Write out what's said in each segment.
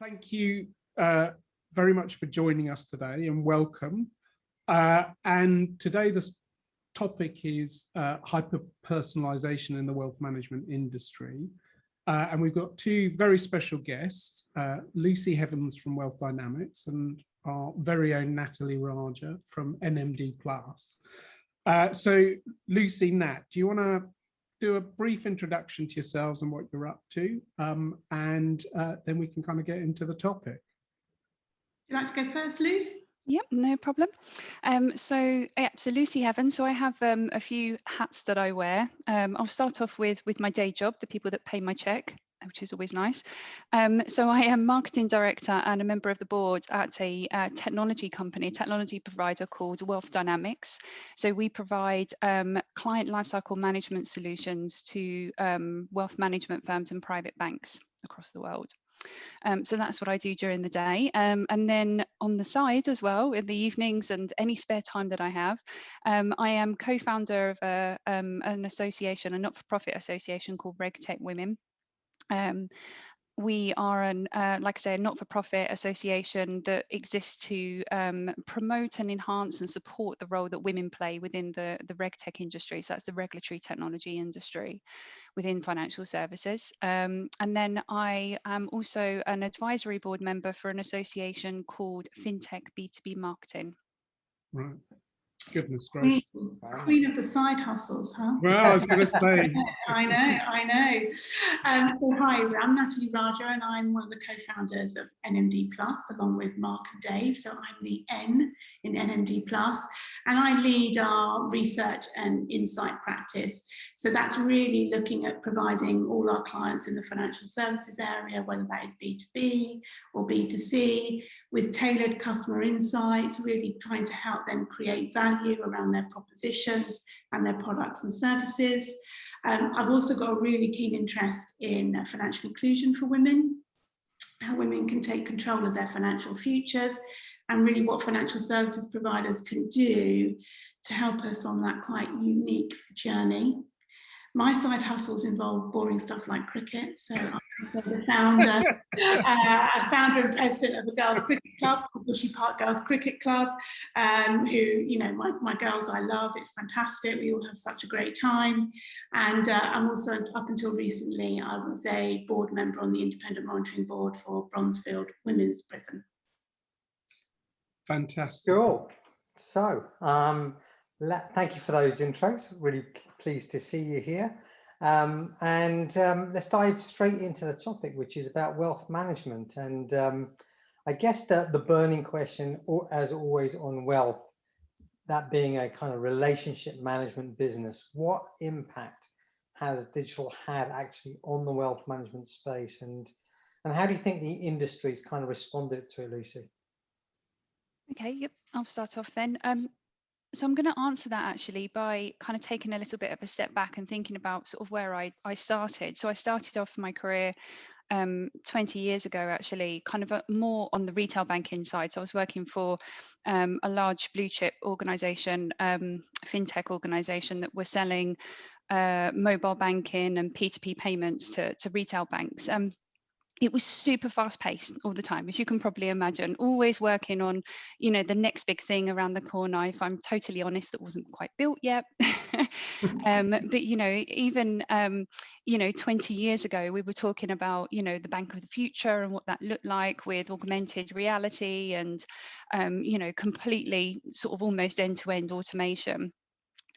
thank you very much for joining us today, and welcome. And today the topic is hyper-personalisation in the wealth management industry. And we've got two very special guests, Lucy Heavens from Wealth Dynamics and our very own Natalie Raja from NMD+. So Lucy, Nat, do you want to do a brief introduction to yourselves and what you're up to, and then we can kind of get into the topic. Would you like to go first, Luce? Yep, no problem. So Lucy Heavens. So I have a few hats that I wear. I'll start off with my day job, the people that pay my check, which is always nice. So I am marketing director and a member of the board at a technology company, a technology provider called Wealth Dynamics. So we provide client lifecycle management solutions to wealth management firms and private banks across the world. So that's what I do during the day. And then on the side as well, in the evenings and any spare time that I have, I am co-founder of an association, a not-for-profit association called RegTech Women. We are like I say, a not-for-profit association that exists to promote and enhance and support the role that women play within the RegTech industry. So that's the regulatory technology industry within financial services. And then I am also an advisory board member for an association called FinTech B2B Marketing. Right. Goodness gracious. Queen of the side hustles, huh? Well, I was going to say. I know. So hi, I'm Natalie Raja, and I'm one of the co-founders of NMD+, along with Mark and Dave. So I'm the N in NMD+, and I lead our research and insight practice. So that's really looking at providing all our clients in the financial services area, whether that is B2B or B2C, with tailored customer insights, really trying to help them create value around their propositions and their products and services. I've also got a really keen interest in financial inclusion for women, how women can take control of their financial futures, and really what financial services providers can do to help us on that quite unique journey. My side hustles involve boring stuff like cricket. So I'm also the founder and president of a girls' cricket club called Bushy Park Girls Cricket Club, who, you know, my girls I love. It's fantastic. We all have such a great time. And I'm also, up until recently, I was a board member on the independent monitoring board for Bronzefield Women's Prison. Fantastic. Cool. So, thank you for those intros. Really pleased to see you here. Let's dive straight into the topic, which is about wealth management. And I guess the burning question, as always on wealth, that being a kind of relationship management business, what impact has digital had actually on the wealth management space? And how do you think the industry's kind of responded to it, Lucy? Okay, yep, I'll start off then. So I'm going to answer that actually by kind of taking a little bit of a step back and thinking about sort of where I started. So I started off my career 20 years ago, actually, kind of more on the retail banking side. So I was working for a large blue chip organization, fintech organization that were selling mobile banking and P2P payments to retail banks. It was super fast paced all the time, as you can probably imagine, always working on, you know, the next big thing around the corner. If I'm totally honest, that wasn't quite built yet. But, you know, even, 20 years ago, we were talking about, you know, the bank of the future and what that looked like with augmented reality and, completely sort of almost end-to-end automation.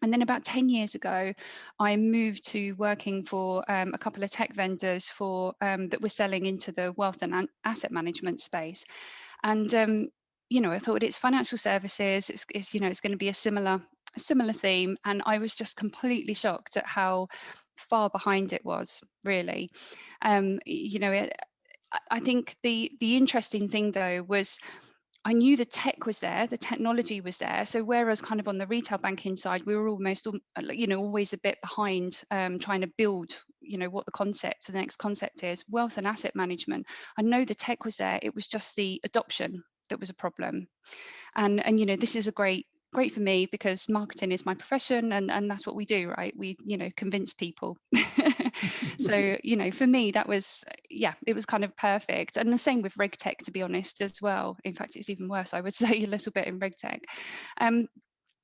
And then about 10 years ago, I moved to working for a couple of tech vendors that were selling into the wealth and asset management space. And, I thought it's financial services, it's going to be a similar theme. And I was just completely shocked at how far behind it was, really. I think the interesting thing, though, was I knew the tech was there, the technology was there. So whereas kind of on the retail banking side, we were almost, always a bit behind trying to build, what the next concept is. Wealth and asset management, I know the tech was there. It was just the adoption that was a problem. And this is a great great for me because marketing is my profession, and that's what we do, right? We, convince people. So, for me, that was, it was kind of perfect. And the same with RegTech, to be honest, as well. In fact, it's even worse, I would say, a little bit in RegTech.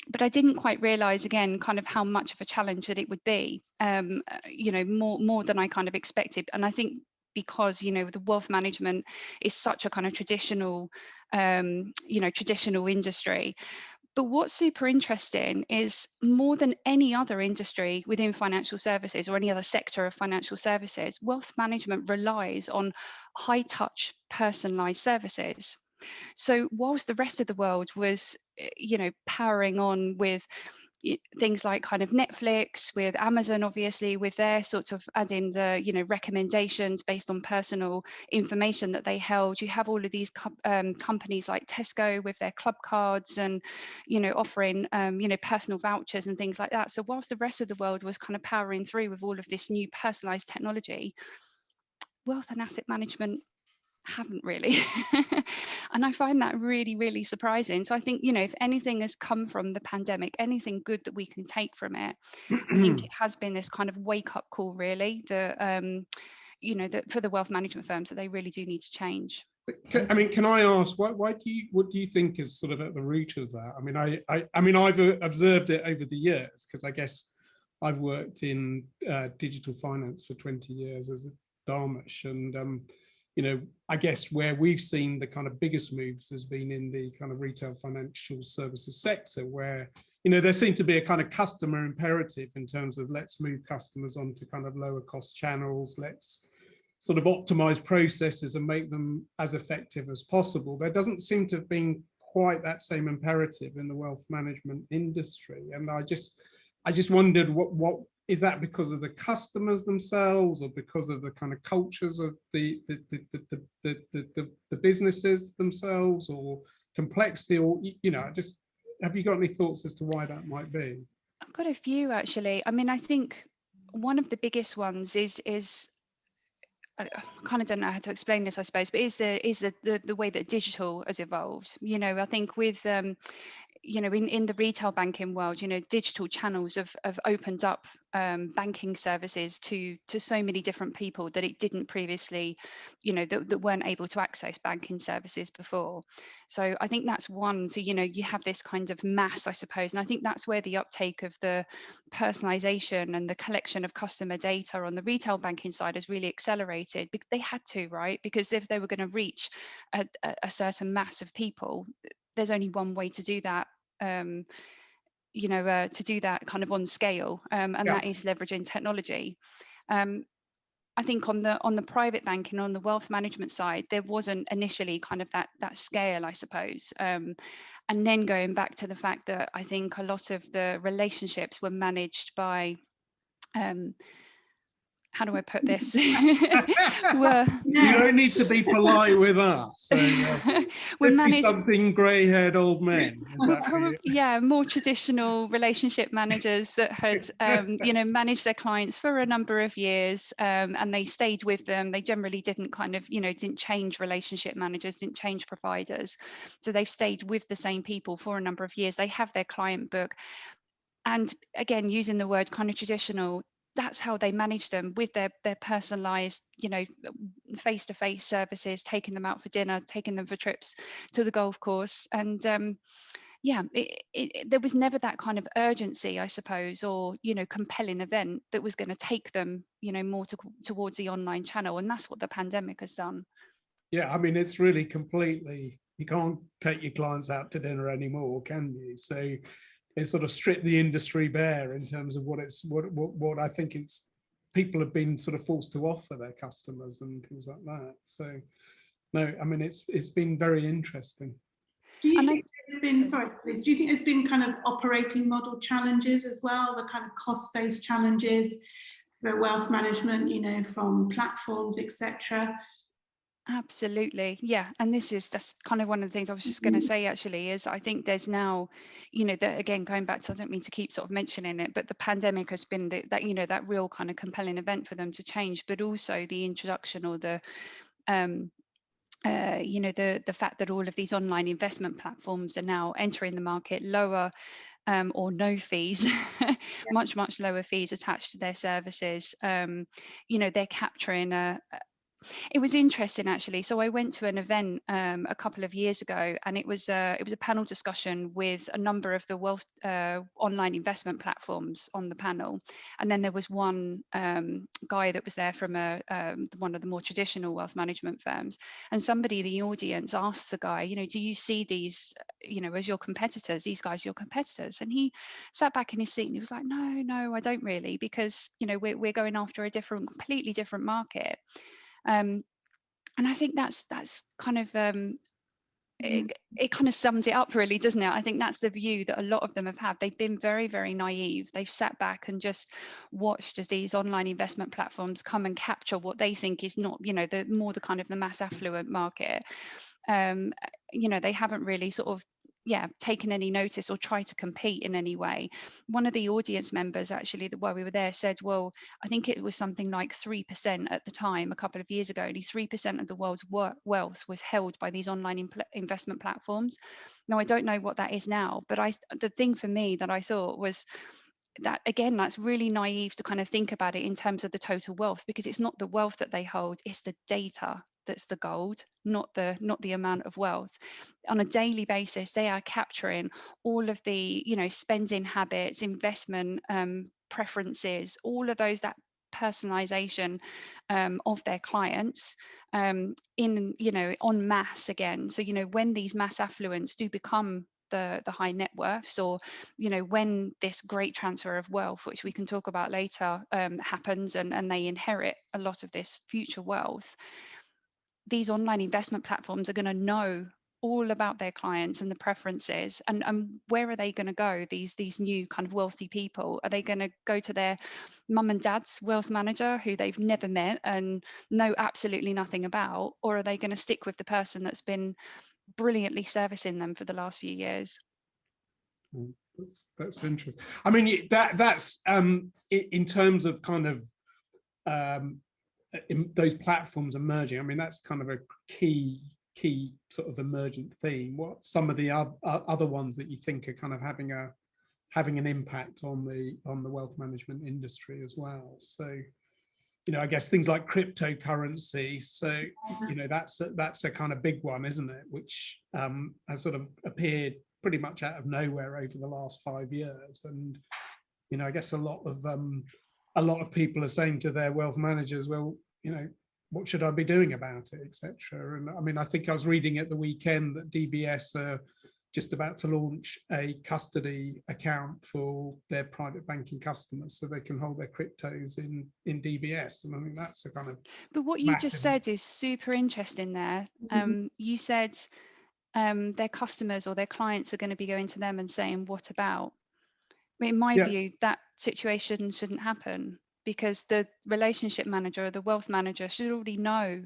But I didn't quite realize, again, kind of how much of a challenge that it would be, more than I kind of expected. And I think because, the wealth management is such a kind of traditional, traditional industry. But what's super interesting is, more than any other industry within financial services or any other sector of financial services, wealth management relies on high touch, personalized services. So whilst the rest of the world was, powering on with things like kind of Netflix, with Amazon, obviously, with their sort of adding the, recommendations based on personal information that they held. You have all of these companies like Tesco with their club cards and, offering, personal vouchers and things like that. So whilst the rest of the world was kind of powering through with all of this new personalized technology, wealth and asset management haven't really. And I find that really, really surprising. So I think, if anything has come from the pandemic, anything good that we can take from it, I think it has been this kind of wake up call, really, that, that for the wealth management firms, that they really do need to change. I mean, can I ask, what do you think is sort of at the root of that? I mean, I've observed it over the years, because I guess I've worked in digital finance for 20 years as a Dharmish, and I guess where we've seen the kind of biggest moves has been in the kind of retail financial services sector, where, there seemed to be a kind of customer imperative in terms of, let's move customers onto kind of lower cost channels, let's sort of optimize processes and make them as effective as possible. There doesn't seem to have been quite that same imperative in the wealth management industry. And I just wondered, what is that, because of the customers themselves, or because of the kind of cultures of the businesses themselves, or complexity, or just, have you got any thoughts as to why that might be? I've got a few, actually. I mean, I think one of the biggest ones is I kind of don't know how to explain this, I suppose, but is the way that digital has evolved. I think with in the retail banking world, digital channels have opened up banking services to so many different people that it didn't previously, that weren't able to access banking services before. So I think that's one. So, you have this kind of mass, I suppose, and I think that's where the uptake of the personalization and the collection of customer data on the retail banking side has really accelerated, because they had to, right? Because if they were going to reach a certain mass of people, there's only one way to do that, to do that kind of on scale, and that is leveraging technology. I think on the private banking, on the wealth management side, there wasn't initially kind of that scale, I suppose. And then going back to the fact that I think a lot of the relationships were managed by, how do I put this? You don't need to be polite with us. So, we're managed, something grey-haired old men. More traditional relationship managers that had, managed their clients for a number of years, and they stayed with them. They generally didn't didn't change relationship managers, didn't change providers. So they've stayed with the same people for a number of years. They have their client book. And again, using the word kind of traditional, that's how they manage them, with their personalized, face-to-face services, taking them out for dinner, taking them for trips to the golf course. And there was never that kind of urgency, I suppose, or, compelling event that was going to take them, more towards the online channel. And that's what the pandemic has done. Yeah, I mean, it's really completely, you can't take your clients out to dinner anymore, can you? So it sort of stripped the industry bare in terms of what I think it's, people have been sort of forced to offer their customers and things like that. So no, I mean, it's been very interesting. Do you think there's been, do you think there's been kind of operating model challenges as well, the kind of cost-based challenges for wealth management, from platforms, etc.? Absolutely, yeah. And that's kind of one of the things I was just going to say, actually, is I think there's now, that, again, going back to, I don't mean to keep sort of mentioning it, but the pandemic has been that real kind of compelling event for them to change, but also the introduction, or the you know, the fact that all of these online investment platforms are now entering the market lower or no fees, much lower fees attached to their services. You know, they're capturing it was interesting actually. So I went to an event a couple of years ago, and it was a panel discussion with a number of the wealth online investment platforms on the panel, and then there was one guy that was there from one of the more traditional wealth management firms, and somebody in the audience asked the guy, you know, do you see these, you know, as your competitors? These guys your competitors? And he sat back in his seat and he was like, no, I don't really, because you know we're going after a completely different market. And I think that's kind of it kind of sums it up really, doesn't it? I think that's the view that a lot of them have had. They've been very, very naive. They've sat back and just watched as these online investment platforms come and capture what they think is not, you know, the kind of the mass affluent market. You know, they haven't really sort of taken any notice or tried to compete in any way. One of the audience members actually, while we were there, said, well, I think it was something like 3% at the time, a couple of years ago, only 3% of the world's wealth was held by these online investment platforms. Now, I don't know what that is now, but the thing for me that I thought was that, again, that's really naive to kind of think about it in terms of the total wealth, because it's not the wealth that they hold, it's the data that's the gold, not the amount of wealth. On a daily basis, they are capturing all of the, you know, spending habits, investment preferences, all of those, that personalization of their clients in, you know, en masse again. So, you know, when these mass affluents do become the high net worths, or, you know, when this great transfer of wealth, which we can talk about later, happens, and they inherit a lot of this future wealth, these online investment platforms are going to know all about their clients and the preferences, and where are they going to go? These new kind of wealthy people, are they going to go to their mum and dad's wealth manager who they've never met and know absolutely nothing about, or are they going to stick with the person that's been brilliantly servicing them for the last few years? That's interesting. I mean, that's in terms of kind of those platforms emerging. I mean, that's kind of a key sort of emergent theme. What some of the other ones that you think are kind of having an impact on the wealth management industry as well? So, you know, I guess things like cryptocurrency. So, you know, that's a kind of big one, isn't it? Which has sort of appeared pretty much out of nowhere over the last 5 years. And, you know, I guess a lot of people are saying to their wealth managers, well, you know, what should I be doing about it, etc. And I mean, I think I was reading at the weekend that DBS are just about to launch a custody account for their private banking customers, so they can hold their cryptos in DBS. And I mean, that's a kind of But what you just said is super interesting there. You said their customers or their clients are going to be going to them and saying, what about? In my view, that situation shouldn't happen, because the relationship manager or the wealth manager should already know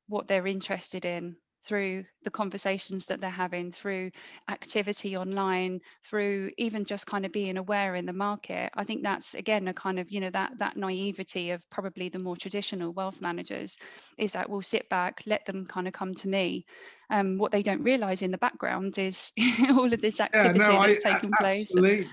what they're interested in through the conversations that they're having, through activity online, through even just kind of being aware in the market. I think that's, again, a kind of, you know, that naivety of probably the more traditional wealth managers, is that we'll sit back, let them kind of come to me. What they don't realize in the background is all of this activity that's taking place. Absolutely.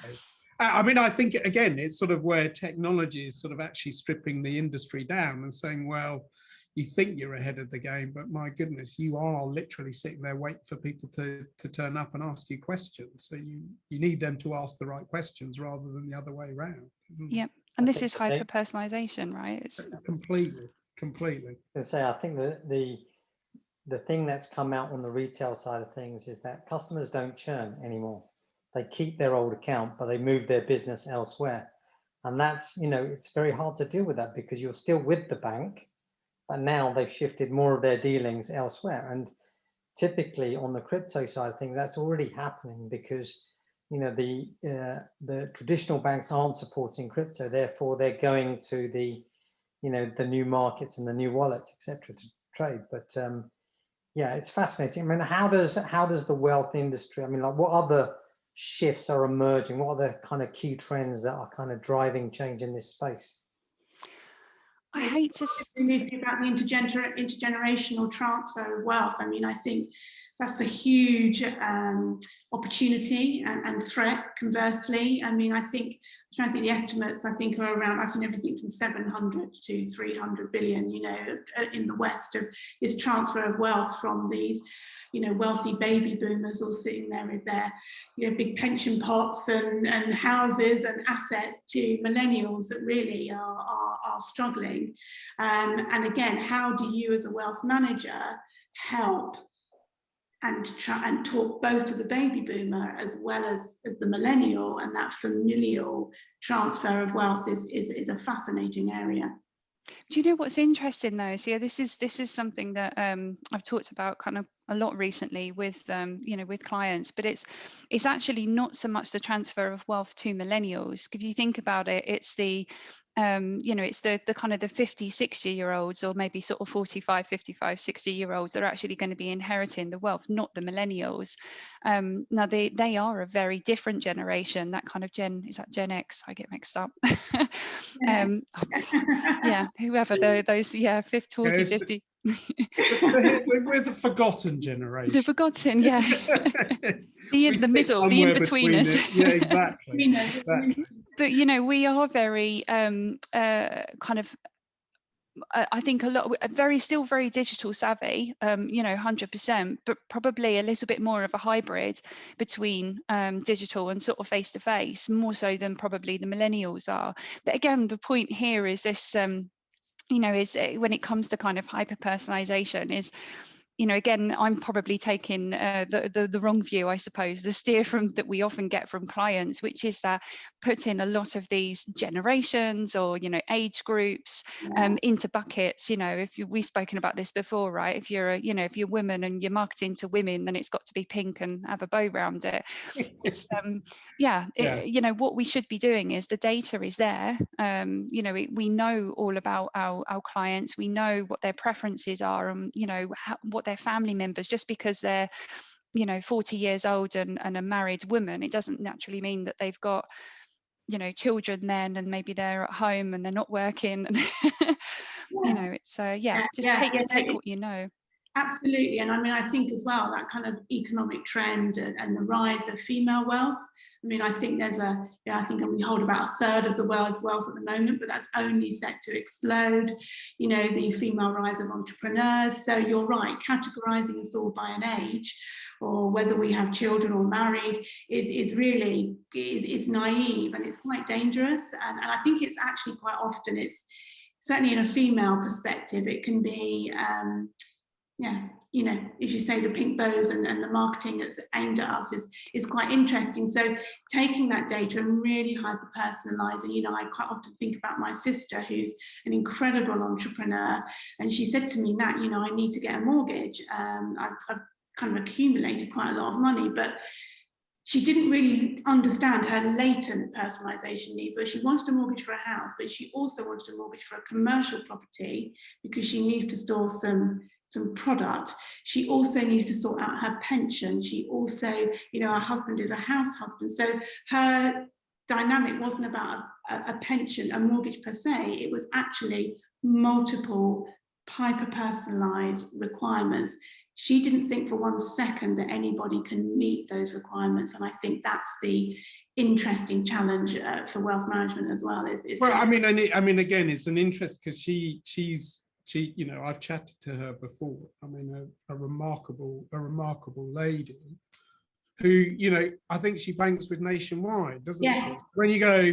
I mean, I think, again, it's sort of where technology is sort of actually stripping the industry down and saying, well, you think you're ahead of the game, but my goodness, you are literally sitting there waiting for people to turn up and ask you questions. So you need them to ask the right questions rather than the other way around. Yep. And this is hyper-personalisation, right? It's completely. I think the thing that's come out on the retail side of things is that customers don't churn anymore. They keep their old account, but they move their business elsewhere. And that's, you know, it's very hard to deal with that, because you're still with the bank, but now they've shifted more of their dealings elsewhere. And typically on the crypto side of things, that's already happening, because, you know, the traditional banks aren't supporting crypto. Therefore, they're going to the, you know, the new markets and the new wallets, etc., to trade. But yeah, it's fascinating. I mean, how does the wealth industry, I mean, like, what other shifts are emerging? What are the kind of key trends that are kind of driving change in this space? I hate to. It's about the intergenerational transfer of wealth. I mean, I think that's a huge opportunity and threat, conversely. I mean, I'm trying to think the estimates, I think are around, I've seen everything from 700 to 300 billion, you know, in the West, of this transfer of wealth from these, you know, wealthy baby boomers all sitting there with their, you know, big pension pots and houses and assets, to millennials that really are struggling. And again, how do you as a wealth manager help and try and talk both to the baby boomer as well as the millennial, and that familial transfer of wealth is a fascinating area. Do you know what's interesting though? So yeah, this is something that I've talked about kind of a lot recently with you know, with clients, but it's actually not so much the transfer of wealth to millennials. If you think about it, it's the you know, it's the kind of the 50, 60-year-olds, or maybe sort of 45, 55, 60-year-olds that are actually going to be inheriting the wealth, not the millennials. Now they are a very different generation, that kind of is that Gen X? I get mixed up. Yeah, whoever those, yeah, 50, 40, 50. We're the forgotten generation. The forgotten, yeah. the middle, the in-betweeners. Yeah, exactly. But you know, we are very kind of, I think still very digital savvy, you know, 100%, but probably a little bit more of a hybrid between digital and sort of face-to-face, more so than probably the millennials are. But again, the point here is this, you know, is when it comes to kind of hyper-personalisation is, you know, again, I'm probably taking the wrong view, I suppose, the steer from that we often get from clients, which is that putting a lot of these generations or, you know, age groups into buckets. You know, we've spoken about this before, right? If you're if you're women and you're marketing to women, then it's got to be pink and have a bow around it. It's you know, what we should be doing is, the data is there. You know, we know all about our clients. We know what their preferences are, and you know what their family members, just because they're, you know, 40 years old and a married woman, it doesn't naturally mean that they've got, you know, children then, and maybe they're at home and they're not working. You know, it's take what you know. Absolutely. And I mean, I think as well, that kind of economic trend and the rise of female wealth. I mean, I think there's I think we hold about a third of the world's wealth at the moment, but that's only set to explode. You know, the female rise of entrepreneurs. So you're right, categorizing us all by an age, or whether we have children or married, is really naive, and it's quite dangerous. And I think it's actually quite often, it's certainly in a female perspective, it can be you know, as you say, the pink bows and the marketing that's aimed at us is quite interesting. So taking that data and really hyper-personalising, you know, I quite often think about my sister, who's an incredible entrepreneur, and she said to me, Nat, you know, I need to get a mortgage. I've kind of accumulated quite a lot of money, but she didn't really understand her latent personalisation needs, where she wanted a mortgage for a house, but she also wanted a mortgage for a commercial property because she needs to store some product. She also needs to sort out her pension. She also, you know, her husband is a house husband. So her dynamic wasn't about a pension, a mortgage per se. It was actually multiple hyper-personalised requirements. She didn't think for 1 second that anybody can meet those requirements. And I think that's the interesting challenge for wealth management as well. Well, I mean, again, it's an interest because she's, you know, I've chatted to her before. I mean, a remarkable lady who, you know, I think she banks with Nationwide, doesn't she? When you go,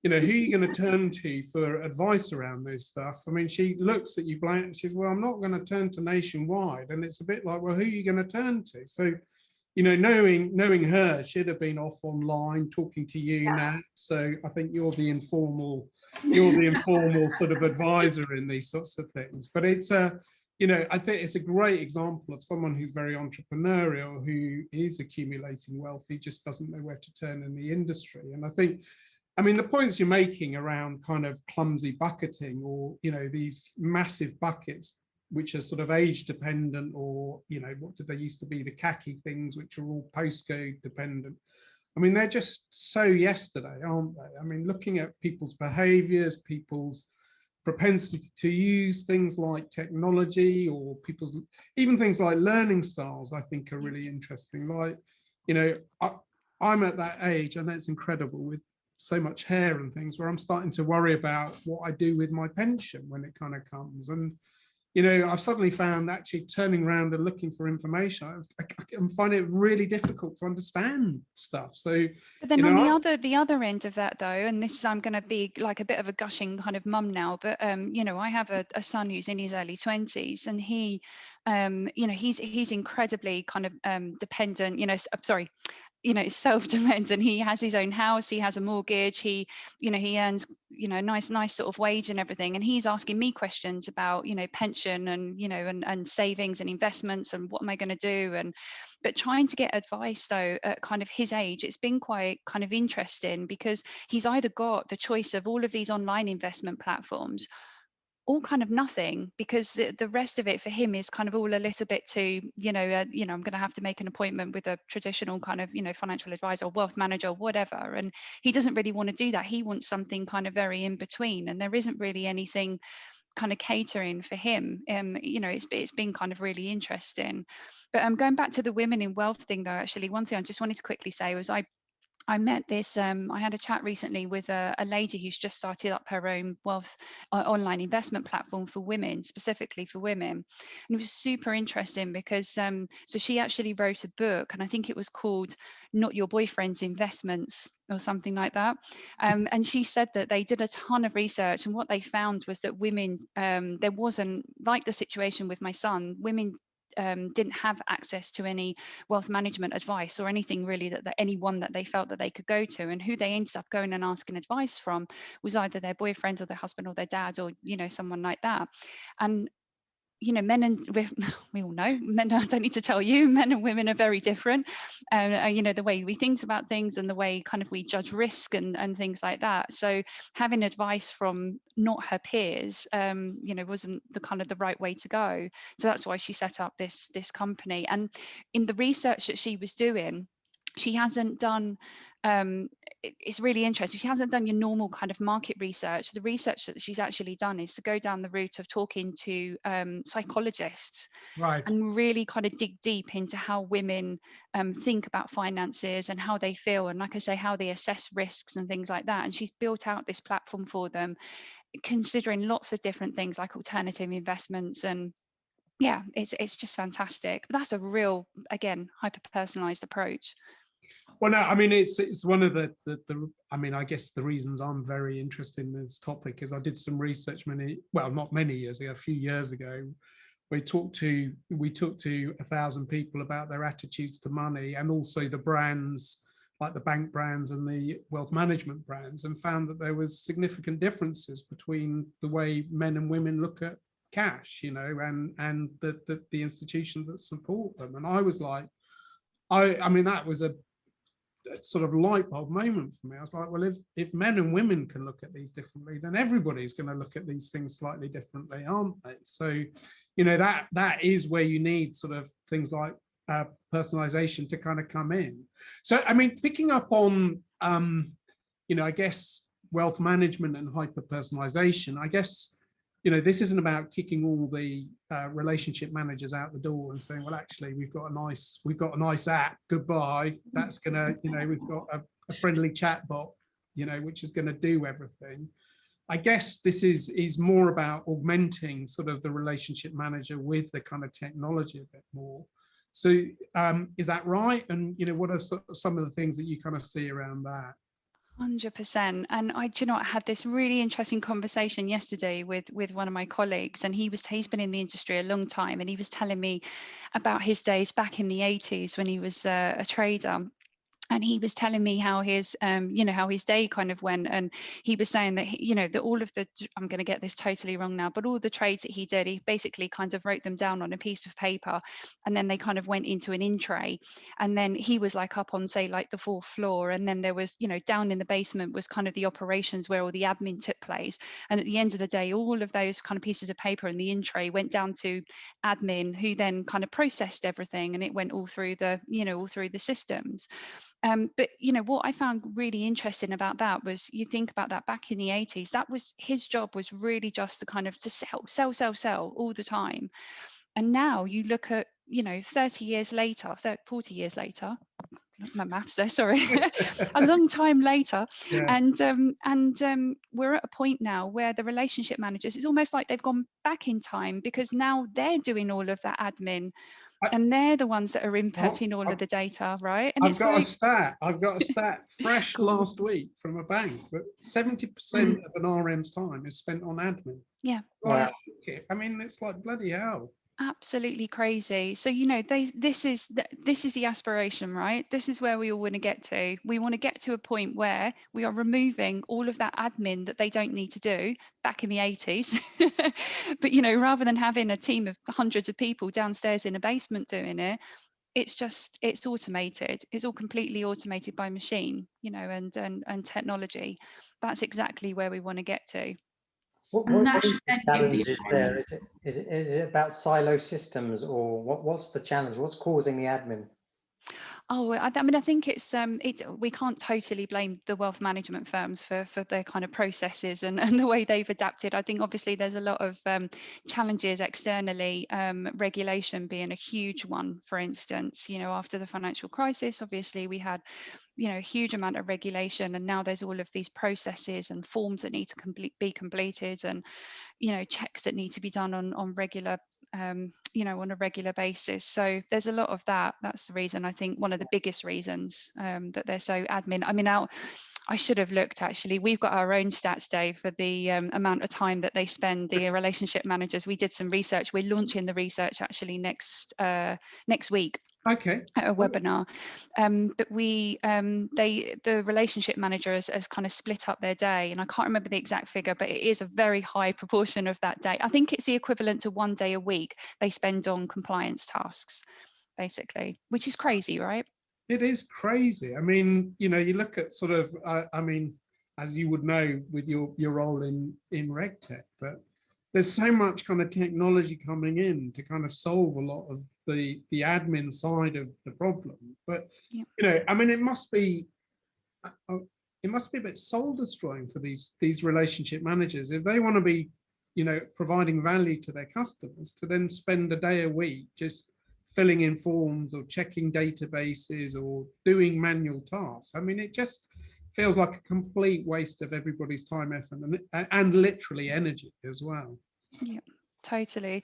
you know, who are you going to turn to for advice around this stuff? I mean, she looks at you blank and she says, well, I'm not going to turn to Nationwide. And it's a bit like, well, who are you going to turn to? So, you know, knowing her, she'd have been off online talking to you, Nat. So I think you're the informal sort of advisor in these sorts of things. But it's you know, I think it's a great example of someone who's very entrepreneurial, who is accumulating wealth, who just doesn't know where to turn in the industry. And I think, I mean, the points you're making around kind of clumsy bucketing, or, you know, these massive buckets which are sort of age dependent, or, you know, what did they used to be, the khaki things, which are all postcode dependent. I mean, they're just so yesterday, aren't they? I mean, looking at people's behaviors, people's propensity to use things like technology, or people's even things like learning styles, I think are really interesting. Like, I'm at that age, and it's incredible, with so much hair and things, where I'm starting to worry about what I do with my pension when it kind of comes. And I've suddenly found actually turning around and looking for information, I can find it really difficult to understand stuff. So, but then on the other end of that, though, and this, I'm going to be like a bit of a gushing kind of mum now, but I have a son who's in his early 20s, and he, he's incredibly kind of dependent. Sorry, self-dependent. He has his own house, he has a mortgage, he earns nice sort of wage and everything, and he's asking me questions about pension and and savings and investments and what am I going to do. But trying to get advice, though, at kind of his age, it's been quite kind of interesting, because he's either got the choice of all of these online investment platforms, all kind of nothing, because the rest of it for him is kind of all a little bit too, I'm going to have to make an appointment with a traditional kind of, financial advisor or wealth manager or whatever. And he doesn't really want to do that. He wants something kind of very in between. And there isn't really anything kind of catering for him. It's been kind of really interesting. But going back to the women in wealth thing, though, actually, one thing I just wanted to quickly say was I met this, I had a chat recently with a lady who's just started up her own wealth online investment platform for women, specifically for women. And it was super interesting because, so she actually wrote a book, and I think it was called Not Your Boyfriend's Investments or something like that. And she said that they did a ton of research, and what they found was that women, there wasn't, like the situation with my son, women didn't have access to any wealth management advice or anything really that anyone that they felt that they could go to, and who they ended up going and asking advice from was either their boyfriend or their husband or their dad, or someone like that. And men and we all know men, I don't need to tell you, men and women are very different. The way we think about things and the way kind of we judge risk and things like that. So having advice from not her peers, wasn't the kind of the right way to go. So that's why she set up this company. And in the research that she was doing, she hasn't done, it's really interesting, she hasn't done your normal kind of market research. The research that she's actually done is to go down the route of talking to psychologists, right, and really kind of dig deep into how women think about finances and how they feel, and like I say, how they assess risks and things like that. And she's built out this platform for them, considering lots of different things like alternative investments. And yeah, it's just fantastic. That's a real, again, hyper-personalized approach. Well, no, I mean, it's one of the I mean, I guess the reasons I'm very interested in this topic is I did some research not many years ago, a few years ago. We talked to 1,000 people about their attitudes to money, and also the brands, like the bank brands and the wealth management brands, and found that there was significant differences between the way men and women look at cash, and the institutions that support them. And I was like, I mean, that was a sort of light bulb moment for me. I was like, well, if men and women can look at these differently, then everybody's going to look at these things slightly differently, aren't they? So, that is where you need sort of things like personalization to kind of come in. So, I mean, picking up on, I guess, wealth management and hyper-personalization, I guess, this isn't about kicking all the relationship managers out the door and saying, well, actually, we've got a nice app. Goodbye. That's gonna, we've got a friendly chat bot, which is going to do everything. I guess this is more about augmenting sort of the relationship manager with the kind of technology a bit more. So is that right? And what are some of the things that you kind of see around that? 100%. And I had this really interesting conversation yesterday with one of my colleagues, and he's been in the industry a long time, and he was telling me about his days back in the 80s when he was a trader. And he was telling me how his, how his day kind of went. And he was saying that, that all of the, I'm going to get this totally wrong now, but all the trades that he did, he basically kind of wrote them down on a piece of paper, and then they kind of went into an in tray. And then he was like up on, say, like the 4th floor. And then there was, down in the basement was kind of the operations where all the admin took place. And at the end of the day, all of those kind of pieces of paper in the in tray went down to admin, who then kind of processed everything, and it went all through the, all through the systems. But you know what I found really interesting about that was, you think about that back in the 80s, that was his job, was really just to kind of to sell all the time. And now you look at, you know, 30 years later, 40 years later, my maths there, sorry, a long time later, Yeah. and we're at a point now where the relationship managers, it's almost like they've gone back in time, because now they're doing all of that admin. And they're the ones that are inputting all of the data, right? And I've got a stat fresh Go on. last week from a bank that 70% of an RM's time is spent on admin. Yeah. Like, I mean, it's like bloody hell. Absolutely crazy. So, you know, this is the aspiration, right? This is where we all want to get to. We want to get to a point where we are removing all of that admin that they don't need to do back in the 80s. But, you know, rather than having a team of hundreds of people downstairs in a basement doing it, it's automated. It's all completely automated by machine, you know, and technology. That's exactly where we want to get to. What is the challenges there? Is it about silo systems, or what's the challenge? What's causing the admin? Oh, I mean, I think it's we can't totally blame the wealth management firms for their kind of processes and the way they've adapted. I think obviously there's a lot of challenges externally, regulation being a huge one. For instance, you know, after the financial crisis, obviously we had, you know, a huge amount of regulation, and now there's all of these processes and forms that need to be completed, and, you know, checks that need to be done on regular, you know, on a regular basis. So there's a lot of that. That's the reason, I think, one of the biggest reasons that they're so admin. I mean, I should have looked, actually. We've got our own stats, Dave, for the amount of time that they spend, the relationship managers. We did some research. We're launching the research actually next week. Okay. At a webinar, but the relationship manager has kind of split up their day, and I can't remember the exact figure, but it is a very high proportion of that day. I think it's the equivalent to 1 day a week they spend on compliance tasks, basically, which is crazy, right? It is crazy. I mean, you know, you look at sort of, I mean, as you would know with your role in RegTech, but there's so much kind of technology coming in to kind of solve a lot of the admin side of the problem. But, you know, I mean, it must be a bit soul destroying for these relationship managers if they want to be, you know, providing value to their customers, to then spend a day a week just filling in forms or checking databases or doing manual tasks. I mean, it just feels like a complete waste of everybody's time, effort, and literally energy as well. Yeah, totally.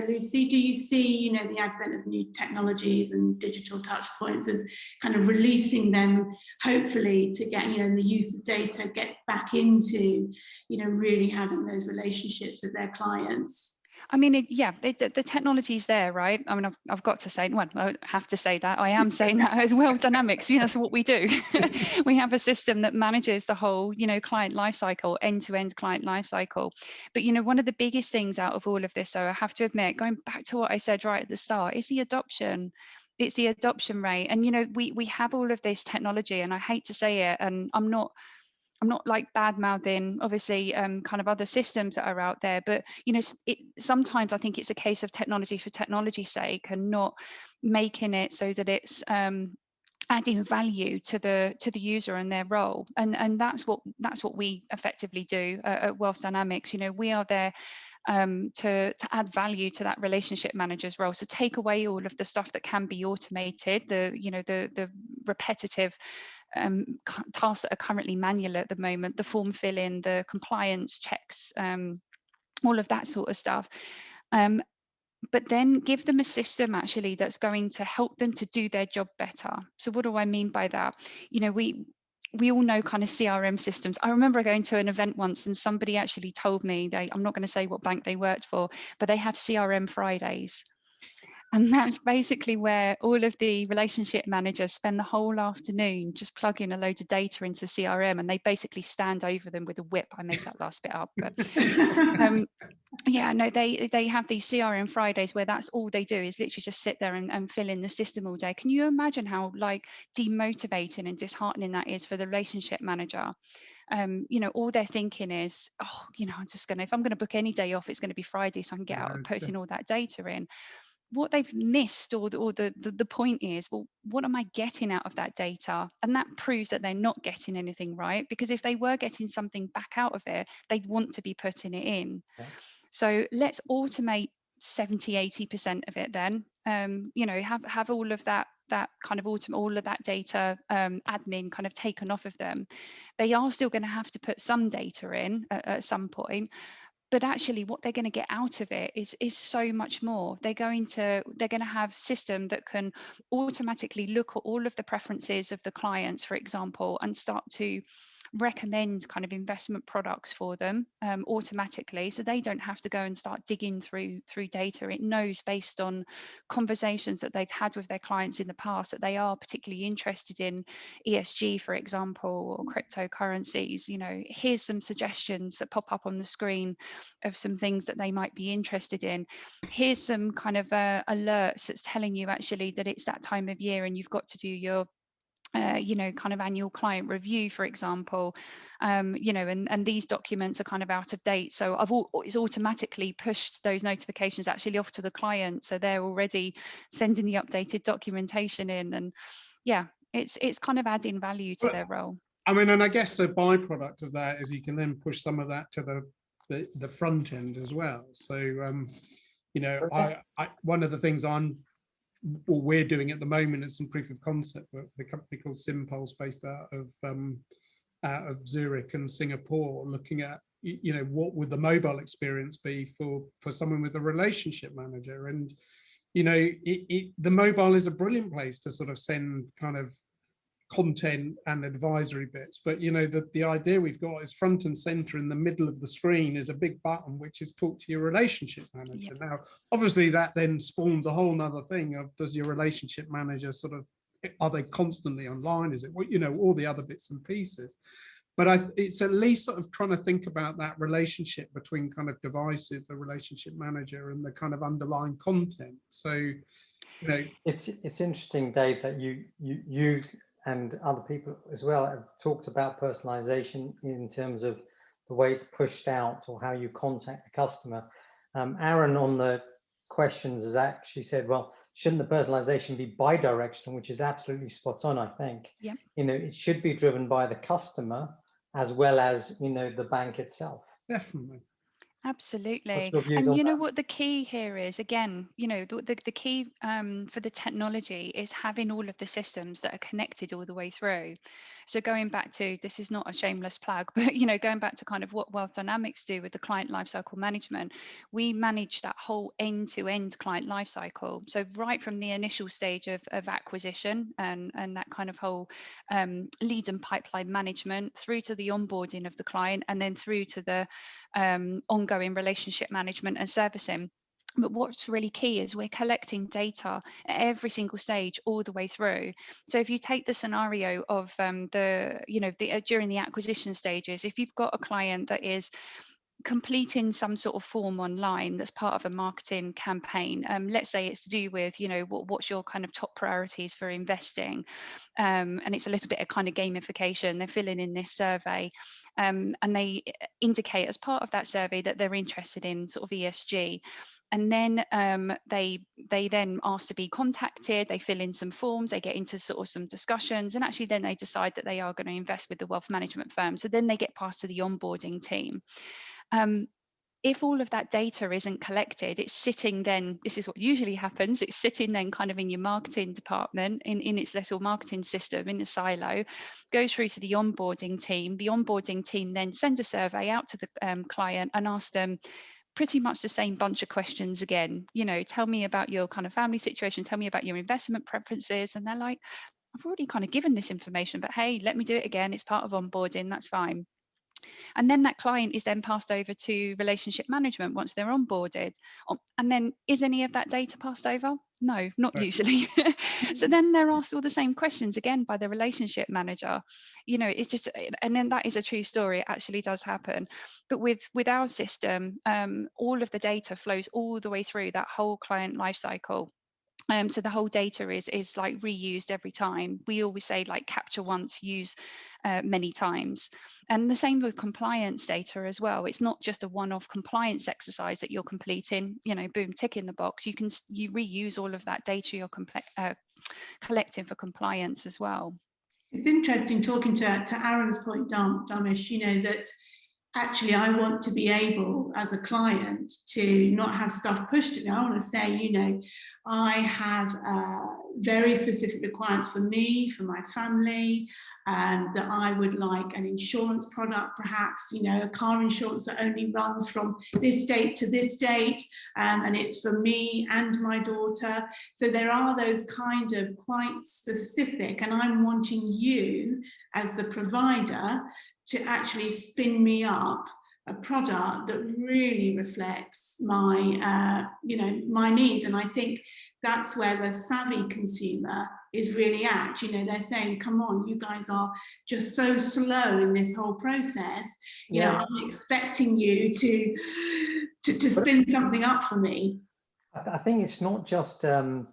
Lucy, do you see, you know, the advent of new technologies and digital touch points as kind of releasing them, hopefully, to get, you know, the use of data, get back into, you know, really having those relationships with their clients? I mean, the technology's there, right? I mean, I've got to say, well, I have to say that. I am saying that as well. Dynamix, you know, that's what we do. We have a system that manages the whole, you know, client lifecycle, end-to-end client lifecycle. But, you know, one of the biggest things out of all of this, though, I have to admit, going back to what I said right at the start, is the adoption. It's the adoption rate. And, you know, we have all of this technology, and I hate to say it, and I'm not like bad mouthing, obviously, kind of other systems that are out there, but, you know, sometimes I think it's a case of technology for technology's sake, and not making it so that it's adding value to the user and their role. And that's what we effectively do at Wealth Dynamix. You know, we are there to add value to that relationship manager's role. So take away all of the stuff that can be automated, the repetitive tasks that are currently manual at the moment, the form filling, the compliance checks, all of that sort of stuff. But then give them a system actually that's going to help them to do their job better. So what do I mean by that? You know, we all know kind of CRM systems. I remember going to an event once and somebody actually told me, I'm not going to say what bank they worked for, but they have CRM Fridays. And that's basically where all of the relationship managers spend the whole afternoon just plugging a load of data into CRM, and they basically stand over them with a whip. I made that last bit up, but yeah, no, they have these CRM Fridays where that's all they do is literally just sit there and fill in the system all day. Can you imagine how like demotivating and disheartening that is for the relationship manager? You know, all they're thinking is, oh, you know, if I'm going to book any day off, it's going to be Friday, so I can get out and putting all that data in. what they've missed, or the point is, well, what am I getting out of that data? And that proves that they're not getting anything, right? Because if they were getting something back out of it, they'd want to be putting it in. Yeah. So let's automate 70-80% of it then. You know, have all of that kind of all of that data admin kind of taken off of them. They are still going to have to put some data in at some point, but actually what they're going to get out of it is so much more. They're going to have system that can automatically look at all of the preferences of the clients, for example, and start to recommend kind of investment products for them automatically, so they don't have to go and start digging through data. It knows, based on conversations that they've had with their clients in the past, that they are particularly interested in ESG, for example, or cryptocurrencies. You know, here's some suggestions that pop up on the screen of some things that they might be interested in. Here's some kind of alerts that's telling you actually that it's that time of year and you've got to do your you know, kind of annual client review, for example. You know, and these documents are kind of out of date, so it's automatically pushed those notifications actually off to the client, so they're already sending the updated documentation in. And yeah, it's kind of adding value to their role. I mean, and I guess a byproduct of that is you can then push some of that to the front end as well. So you know, I one of the things we're doing at the moment is some proof of concept work with a company called Simpulse, based out of Zurich and Singapore, looking at, you know, what would the mobile experience be for someone with a relationship manager. And you know, the mobile is a brilliant place to sort of send kind of content and advisory bits, but you know, the idea we've got is front and center in the middle of the screen is a big button which is talk to your relationship manager. Yep. Now obviously that then spawns a whole nother thing of, does your relationship manager sort of, are they constantly online, is it what, you know, all the other bits and pieces. But it's at least sort of trying to think about that relationship between kind of devices, the relationship manager, and the kind of underlying content. So you know, it's interesting, Dave, that you and other people as well have talked about personalization in terms of the way it's pushed out or how you contact the customer. Aaron on the questions has actually said, well, shouldn't the personalization be bi-directional, which is absolutely spot on, I think. Yeah. You know, it should be driven by the customer as well as, you know, the bank itself. Definitely. Absolutely. And you know what the key here is, again, you know, the key for the technology is having all of the systems that are connected all the way through. So going back to, this is not a shameless plug, but you know, going back to kind of what Wealth Dynamics do with the client lifecycle management, we manage that whole end-to-end client lifecycle. So right from the initial stage of acquisition and that kind of whole lead and pipeline management, through to the onboarding of the client, and then through to the ongoing relationship management and servicing. But what's really key is we're collecting data at every single stage all the way through. So if you take the scenario of during the acquisition stages, if you've got a client that is completing some sort of form online that's part of a marketing campaign, let's say it's to do with, you know, what's your kind of top priorities for investing, and it's a little bit of kind of gamification. They're filling in this survey, and they indicate as part of that survey that they're interested in sort of ESG. And then they then ask to be contacted, they fill in some forms, they get into sort of some discussions, and actually then they decide that they are going to invest with the wealth management firm. So then they get passed to the onboarding team. If all of that data isn't collected, it's sitting then, this is what usually happens, it's sitting then kind of in your marketing department, in its little marketing system, in a silo, goes through to the onboarding team. The onboarding team then sends a survey out to the client and asks them pretty much the same bunch of questions again. You know, tell me about your kind of family situation, tell me about your investment preferences. And they're like, I've already kind of given this information, but hey, let me do it again. It's part of onboarding, that's fine. And then that client is then passed over to relationship management once they're onboarded. And then is any of that data passed over? No, not right. Usually. So then they're asked all the same questions again by the relationship manager. You know, it's just, and then that is a true story. It actually does happen. But with our system, all of the data flows all the way through that whole client lifecycle. So the whole data is like reused every time. We always say like capture once, use many times. And the same with compliance data as well. It's not just a one-off compliance exercise that you're completing, you know, boom, tick in the box. You reuse all of that data you're collecting for compliance as well. It's interesting talking to Aaron's point, Dharmesh, you know, that actually I want to be able as a client to not have stuff pushed to me. I want to say, you know, I have very specific requirements for me, for my family, that I would like an insurance product, perhaps, you know, a car insurance that only runs from this date to this date, and it's for me and my daughter. So there are those kind of quite specific, and I'm wanting you as the provider to actually spin me up a product that really reflects my, you know, my needs. And I think that's where the savvy consumer is really at. You know, they're saying, come on, you guys are just so slow in this whole process. You know, I'm expecting you to spin something up for me. I think it's not just about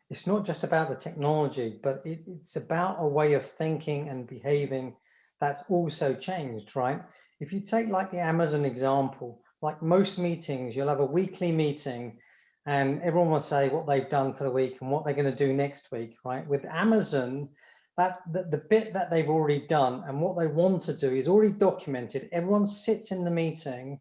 the technology, but it's about a way of thinking and behaving that's also changed, right? If you take like the Amazon example, like most meetings, you'll have a weekly meeting and everyone will say what they've done for the week and what they're going to do next week, right? With Amazon, that the bit that they've already done and what they want to do is already documented. Everyone sits in the meeting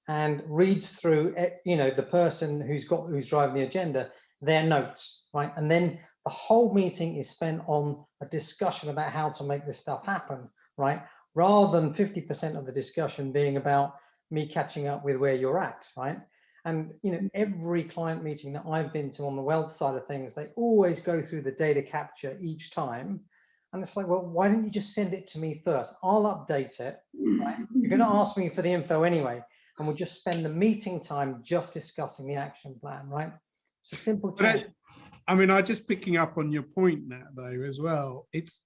and reads through, you know, the person who's driving the agenda, their notes, right? And then the whole meeting is spent on a discussion about how to make this stuff happen, right? Rather than 50% of the discussion being about me catching up with where you're at, right? And, you know, every client meeting that I've been to on the wealth side of things, they always go through the data capture each time. And it's like, well, why don't you just send it to me first? I'll update it, right? You're going to ask me for the info anyway, and we'll just spend the meeting time just discussing the action plan, right? It's a simple change. I mean, I just picking up on your point now, though, as well. If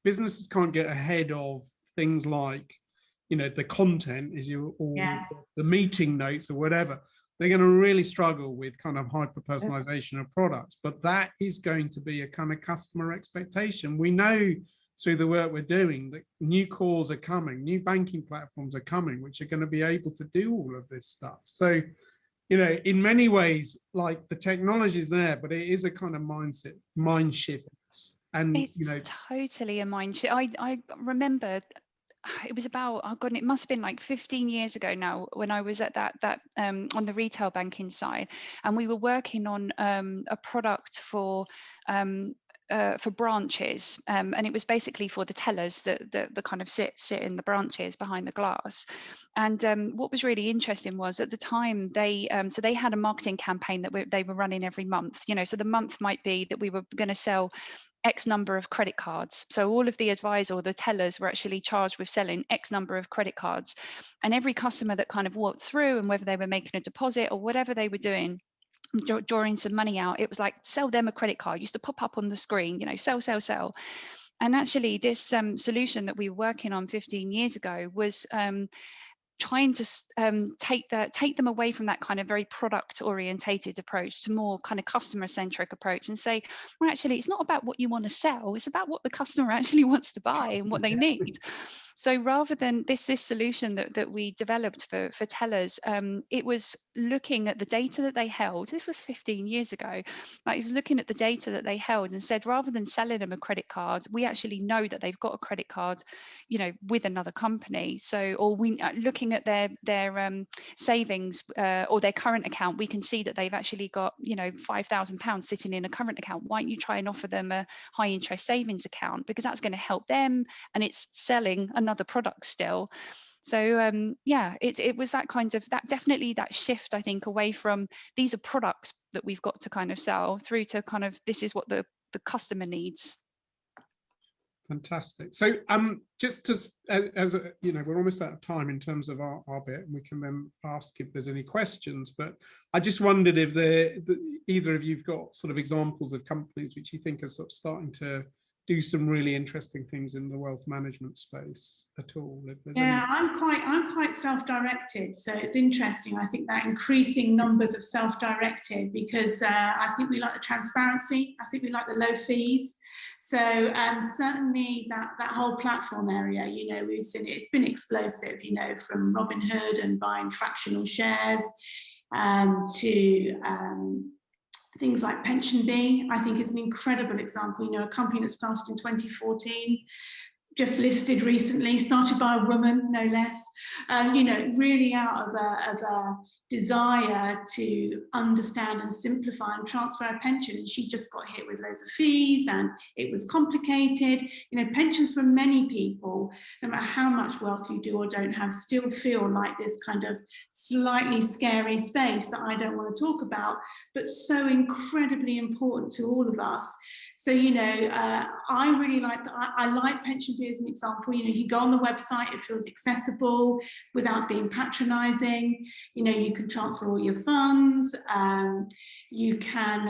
businesses can't get ahead of things like, you know, the content the meeting notes or whatever, they're going to really struggle with kind of hyper-personalization of products. But that is going to be a kind of customer expectation. We know through the work we're doing that new calls are coming, new banking platforms are coming, which are going to be able to do all of this stuff. So, you know, in many ways, like the technology is there, but it is a kind of mind shift. And it's, you know, totally a mind shift. I remember it was about, oh God, it must have been like 15 years ago now when I was at that on the retail banking side, and we were working on a product for branches, and it was basically for the tellers that kind of sit in the branches behind the glass. And what was really interesting was at the time they had a marketing campaign that they were running every month. You know, so the month might be that we were going to sell X number of credit cards. So all of the advisor or the tellers were actually charged with selling X number of credit cards. And every customer that kind of walked through, and whether they were making a deposit or whatever they were doing, drawing some money out, it was like, sell them a credit card. It used to pop up on the screen, you know, sell, sell, sell. And actually this solution that we were working on 15 years ago was trying to take them away from that kind of very product orientated approach to more kind of customer centric approach, and say, well, actually it's not about what you want to sell, it's about what the customer actually wants to buy and what they need. So rather than this solution that we developed for tellers, it was looking at the data that they held. This was 15 years ago. Like, it was looking at the data that they held and said, rather than selling them a credit card, we actually know that they've got a credit card, you know, with another company. So, or we looking at their savings or their current account, we can see that they've actually got, you know, £5,000 sitting in a current account. Why don't you try and offer them a high interest savings account, because that's going to help them, and it's selling another product still. So yeah, it was that kind of, that definitely that shift, I think, away from these are products that we've got to kind of sell, through to kind of this is what the customer needs. Fantastic. So just as you know, we're almost out of time in terms of our bit, and we can then ask if there's any questions, but I just wondered if either of you've got sort of examples of companies which you think are sort of starting to do some really interesting things in the wealth management space at all? If there's Yeah, I'm quite self-directed, so it's interesting. I think that increasing numbers of self-directed, because I think we like the transparency. I think we like the low fees. So certainly that whole platform area, you know, we've seen it's been explosive. You know, from Robinhood and buying fractional shares to things like Pension Bee, I think is an incredible example. You know, a company that started in 2014, just listed recently, started by a woman, no less, you know, really out of a desire to understand and simplify and transfer a pension. And she just got hit with loads of fees and it was complicated. You know, pensions for many people, no matter how much wealth you do or don't have, still feel like this kind of slightly scary space that I don't want to talk about, but so incredibly important to all of us. So, you know, I really like that. I like Pension Bee as an example. You know, you go on the website, it feels accessible without being patronizing. You know, you can transfer all your funds. You can,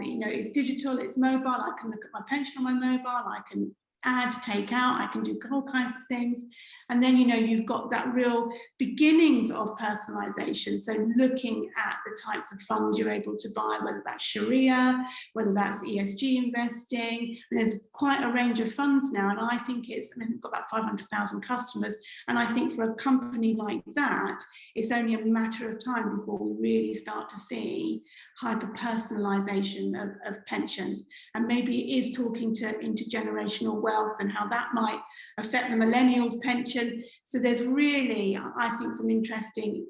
you know, it's digital, it's mobile. I can look at my pension on my mobile. I can add, take out, I can do all kinds of things. And then, you know, you've got that real beginnings of personalization. So looking at the types of funds you're able to buy, whether that's Sharia, whether that's ESG investing. And there's quite a range of funds now. And I think it's, I mean, we've got about 500,000 customers. And I think for a company like that, it's only a matter of time before we really start to see hyper-personalisation of pensions. And maybe it is talking to intergenerational wealth and how that might affect the millennials' pension. So there's really, I think, some interesting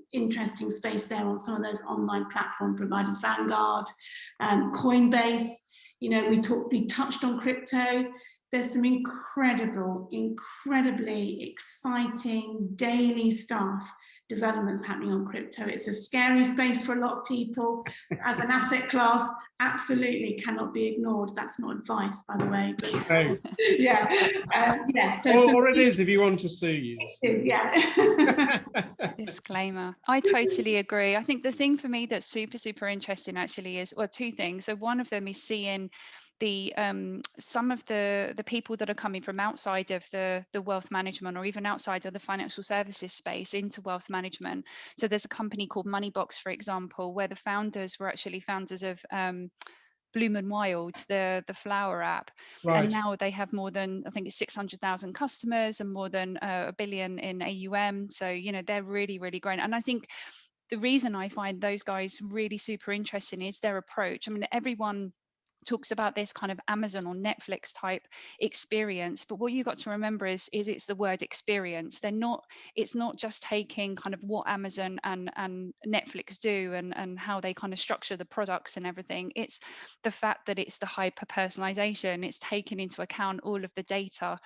space there on some of those online platform providers, Vanguard, Coinbase. You know, we touched on crypto. There's some incredibly exciting daily stuff, developments happening on crypto. It's a scary space for a lot of people. As an asset class, absolutely cannot be ignored. That's not advice, by the way. But yeah, yeah. So or it is if you want to sue you. Yeah. Disclaimer. I totally agree. I think the thing for me that's super interesting actually is, well, two things. So one of them is seeing the some of the people that are coming from outside of the wealth management or even outside of the financial services space into wealth management. So there's a company called Moneybox, for example, where the founders were actually founders of Bloom and Wild, the flower app. Right. And now they have more than, I think it's 600,000 customers and more than $1 billion in AUM. So, you know, they're really growing. And I think the reason I find those guys really super interesting is their approach. I mean, everyone talks about this kind of Amazon or Netflix type experience, but what you got to remember is it's the word experience. It's not just taking kind of what Amazon and Netflix do and how they kind of structure the products and everything. It's the fact that it's the hyper personalization. It's taking into account all of the data.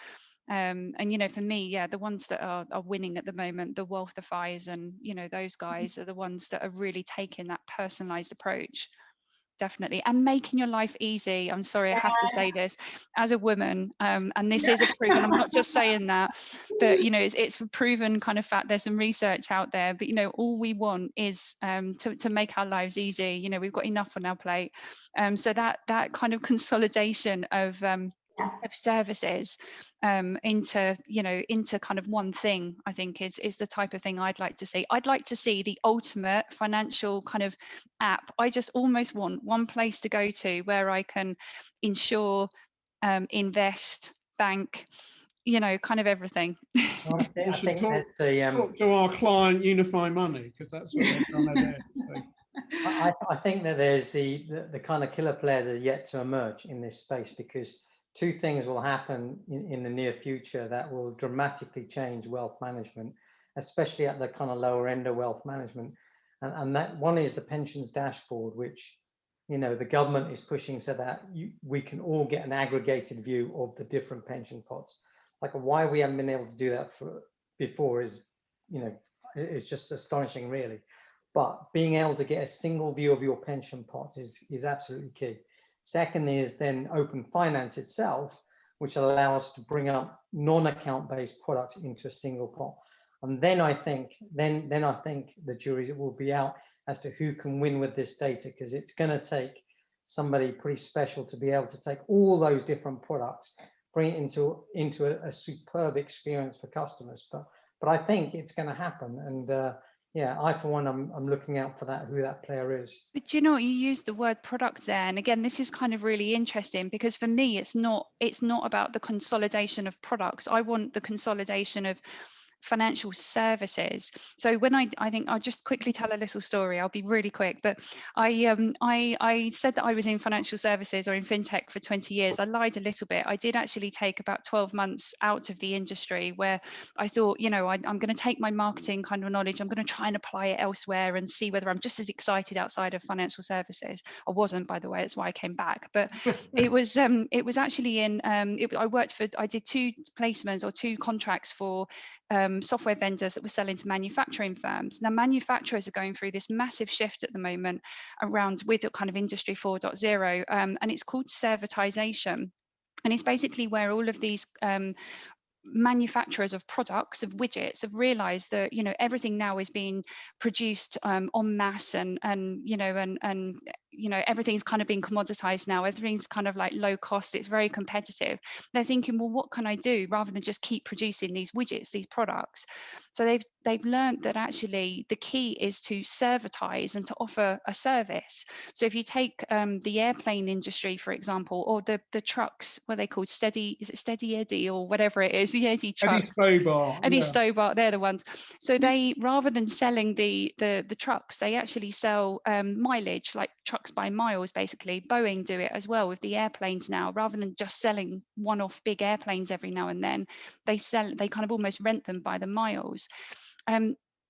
And, you know, for me, yeah, the ones that are winning at the moment, the Wealthifies and, you know, those guys are the ones that are really taking that personalized approach. Definitely. And making your life easy. I'm sorry, I have to say this as a woman, and this is a proven, I'm not just saying that, but, you know, it's a proven kind of fact. There's some research out there, but, you know, all we want is to make our lives easy. You know, we've got enough on our plate. So that kind of consolidation of services into kind of one thing, I think is the type of thing I'd like to see. I'd like to see the ultimate financial kind of app. I just almost want one place to go to where I can insure, invest, bank, you know, kind of everything. Well, I think talk to our client Unify Money, because that's what they're trying to do. So. I think that there's the kind of killer players are yet to emerge in this space, because two things will happen in the near future that will dramatically change wealth management, especially at the kind of lower end of wealth management. And that one is the pensions dashboard, which, you know, the government is pushing so that we can all get an aggregated view of the different pension pots. Like, why we haven't been able to do that before is, you know, it's just astonishing, really. But being able to get a single view of your pension pot is absolutely key. Second is then open finance itself, which allows us to bring up non-account based products into a single pot. And then I think the jury will be out as to who can win with this data, because it's going to take somebody pretty special to be able to take all those different products, bring it into a superb experience for customers. But I think it's going to happen, and yeah, I for one, I'm looking out for that, who that player is. But you know, you used the word product there, and again, this is kind of really interesting, because for me, it's not about the consolidation of products. I want the consolidation of financial services. So when I think I'll just quickly tell a little story. I'll be really quick, but I said that I was in financial services or in fintech for 20 years. I lied a little bit. I did actually take about 12 months out of the industry, where I thought, you know, I'm going to take my marketing kind of knowledge, I'm going to try and apply it elsewhere and see whether I'm just as excited outside of financial services. I wasn't, by the way, that's why I came back. But it was actually in I did 2 placements or 2 contracts for software vendors that were selling to manufacturing firms. Now, manufacturers are going through this massive shift at the moment around with the kind of industry 4.0, and it's called servitization. And it's basically where all of these manufacturers of products, of widgets, have realized that, you know, everything now is being produced en masse, and you know, everything's kind of being commoditized now. Everything's kind of like low cost. It's very competitive. They're thinking, well, what can I do rather than just keep producing these widgets, these products? So they've learned that actually the key is to servitize and to offer a service. So if you take the airplane industry, for example, or the trucks, what are they called? Is it Steady Eddie or whatever it is? The Eddie trucks. Eddie Stobart, they're the ones. So they, rather than selling the trucks, they actually sell mileage, like trucks by miles, basically. Boeing do it as well with the airplanes now. Rather than just selling one-off big airplanes every now and then, they kind of almost rent them by the miles.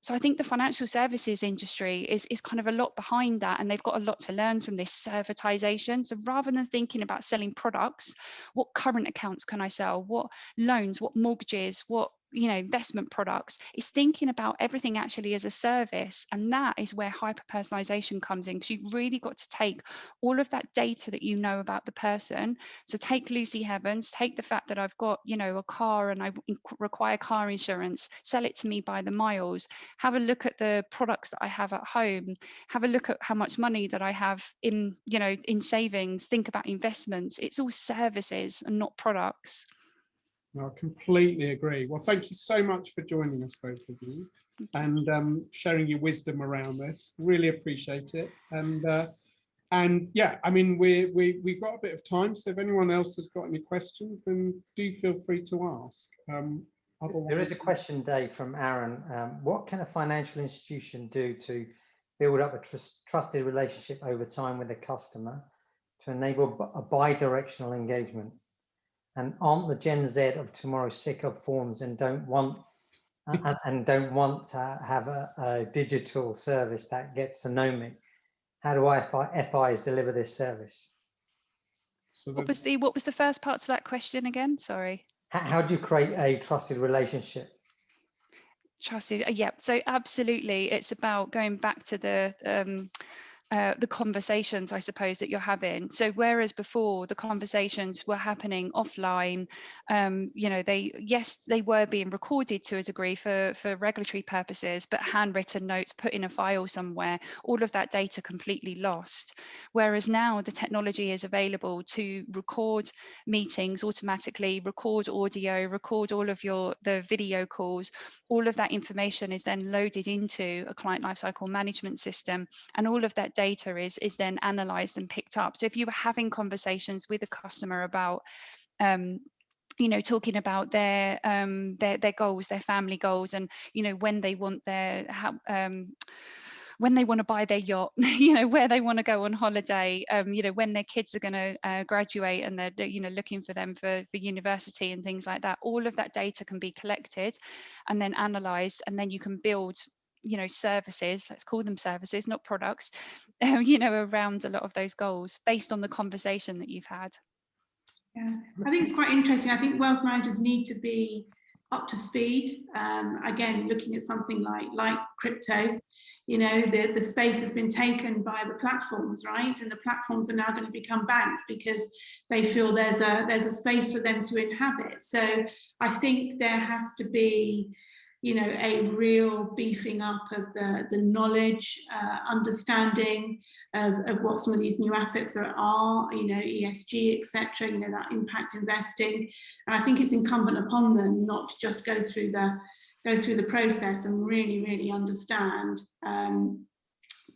So I think the financial services industry is kind of a lot behind that, and they've got a lot to learn from this servitization. So rather than thinking about selling products, what current accounts can I sell? What loans? What mortgages? What, you know, investment products? Is thinking about everything actually as a service. And that is where hyper-personalization comes in, because you've really got to take all of that data that you know about the person. So take Lucy Heavens, take the fact that I've got, you know, a car and I require car insurance, sell it to me by the miles. Have a look at the products that I have at home. Have a look at how much money that I have in, you know, in savings. Think about investments. It's all services and not products. No, I completely agree. Well, thank you so much for joining us, both of you, and sharing your wisdom around this. Really appreciate it. And yeah, I mean, we've got a bit of time, so if anyone else has got any questions, then do feel free to ask. There is a question, Dave, from Aaron. What can a financial institution do to build up a trusted relationship over time with a customer to enable a bi-directional engagement? And aren't the Gen Z of tomorrow sick of forms and don't want to have a digital service that gets to know me? How do FIs deliver this service? So what was the first part to that question again? Sorry. How do you create a trusted relationship? Trusted, yeah. So absolutely, it's about going back to the conversations, I suppose, that you're having. So whereas before the conversations were happening offline, you know, they were being recorded to a degree for regulatory purposes, but handwritten notes put in a file somewhere, all of that data completely lost. Whereas now the technology is available to record meetings automatically, record audio, record all of the video calls. All of that information is then loaded into a client lifecycle management system, and all of that data is then analyzed and picked up. So if you were having conversations with a customer about you know, talking about their goals, their family goals, and, you know, when they want when they want to buy their yacht, you know, where they want to go on holiday, you know, when their kids are going to graduate and they're, you know, looking for them for university and things like that. All of that data can be collected and then analyzed, and then you can build, you know, services, let's call them services, not products, you know, around a lot of those goals based on the conversation that you've had. Yeah, I think it's quite interesting. I think wealth managers need to be up to speed. Again, looking at something like crypto, you know, the space has been taken by the platforms, right? And the platforms are now going to become banks because they feel there's a space for them to inhabit. So I think there has to be you know, a real beefing up of the knowledge, understanding of what some of these new assets are, you know, ESG, etc., you know, that impact investing. And I think it's incumbent upon them not to just go through the process and really understand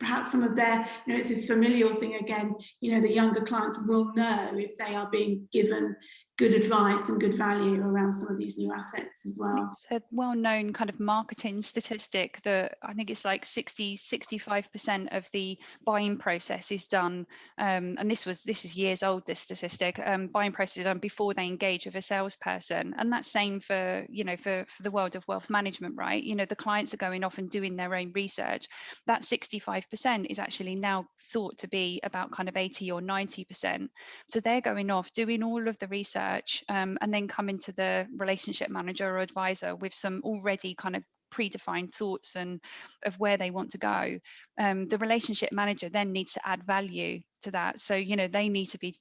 perhaps some of their, you know, it's this familial thing again, you know, the younger clients will know if they are being given good advice and good value around some of these new assets as well. It's a well-known kind of marketing statistic that I think it's like 65% of the buying process is done, and this is years old, this statistic, buying process is done before they engage with a salesperson. And that's same for, you know, for the world of wealth management, right? You know, the clients are going off and doing their own research. That 65% is actually now thought to be about kind of 80 or 90%. So they're going off doing all of the research, and then coming to the relationship manager or advisor with some already kind of predefined thoughts and of where they want to go. The relationship manager then needs to add value to that. So, you know, they need to be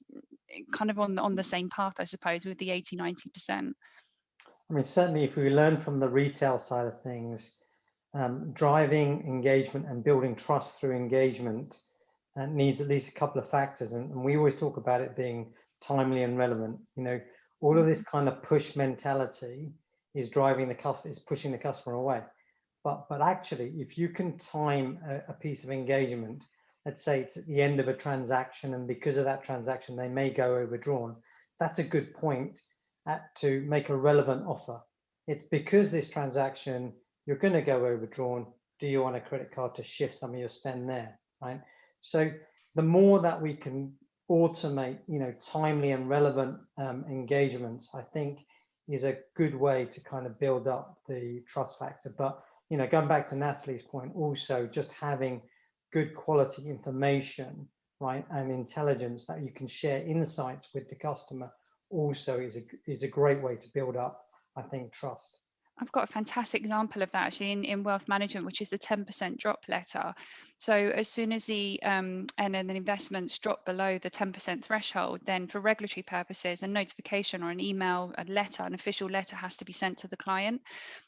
kind of on the same path, I suppose, with the 80-90%. I mean, certainly if we learn from the retail side of things, driving engagement and building trust through engagement needs at least a couple of factors. And we always talk about it being timely and relevant. You know, all of this kind of push mentality is driving the customer, is pushing the customer away. But actually, if you can time a piece of engagement, let's say it's at the end of a transaction, and because of that transaction, they may go overdrawn, that's a good point to make a relevant offer. It's because this transaction, you're going to go overdrawn. Do you want a credit card to shift some of your spend there, right? So the more that we can automate, you know, timely and relevant engagements, I think is a good way to kind of build up the trust factor. But, you know, going back to Natalie's point, also just having good quality information, right, and intelligence that you can share insights with the customer also is a great way to build up, I think, trust. I've got a fantastic example of that actually in wealth management, which is the 10% drop letter. So as soon as the and then the investments drop below the 10% threshold, then for regulatory purposes, a notification or an email, a letter, an official letter has to be sent to the client.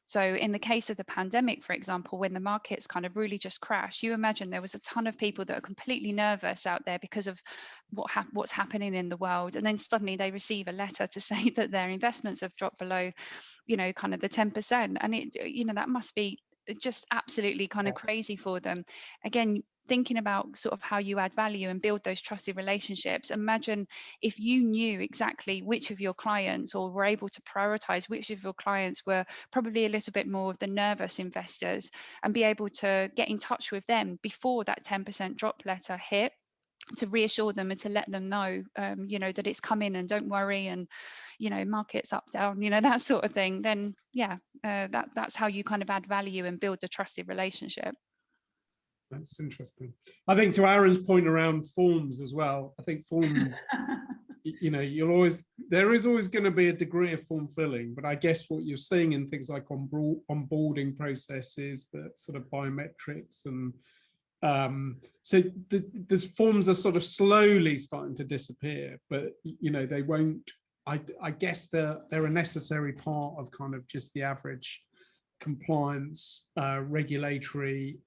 So in the case of the pandemic, for example, when the markets kind of really just crashed, you imagine there was a ton of people that are completely nervous out there because of what's happening in the world. And then suddenly they receive a letter to say that their investments have dropped below, you know, kind of the 10%. And it, you know, that must be just absolutely kind of crazy for them. Again, thinking about sort of how you add value and build those trusted relationships. Imagine if you knew exactly which of your clients, or were able to prioritize which of your clients were probably a little bit more of the nervous investors, and be able to get in touch with them before that 10% drop letter hit, to reassure them and to let them know, you know, that it's coming and don't worry, and, you know, markets up, down, you know, that sort of thing. Then, yeah, that's how you kind of add value and build the trusted relationship. That's interesting. I think to Aaron's point around forms as well, I think forms, you know, there is always going to be a degree of form filling, but I guess what you're seeing in things like onboarding processes, that sort of biometrics, and so these forms are sort of slowly starting to disappear, but, you know, they won't, I guess they're a necessary part of kind of just the average compliance, regulatory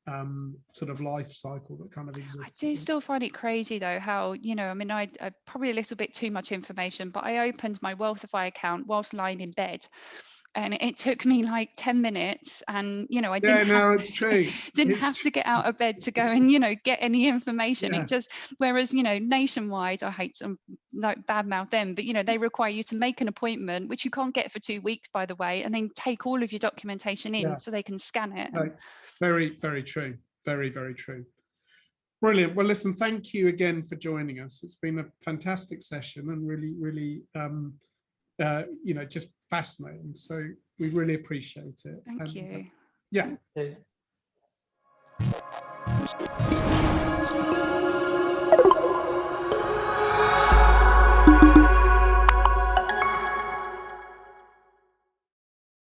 sort of life cycle that kind of exists. I do still find it crazy though how, you know, I mean, I probably a little bit too much information, but I opened my Wealthify account whilst lying in bed. And it took me like 10 minutes, and, you know, I didn't have to get out of bed to go and, you know, get any information. It just, whereas, you know, Nationwide, I hate some, like, badmouth them, but, you know, they require you to make an appointment, which you can't get for 2 weeks, by the way, and then take all of your documentation in so they can scan it. Right. Very, very true. Very, very true. Brilliant. Well, listen, thank you again for joining us. It's been a fantastic session and really, really, you know, just fascinating. So we really appreciate it. Thank you. Yeah.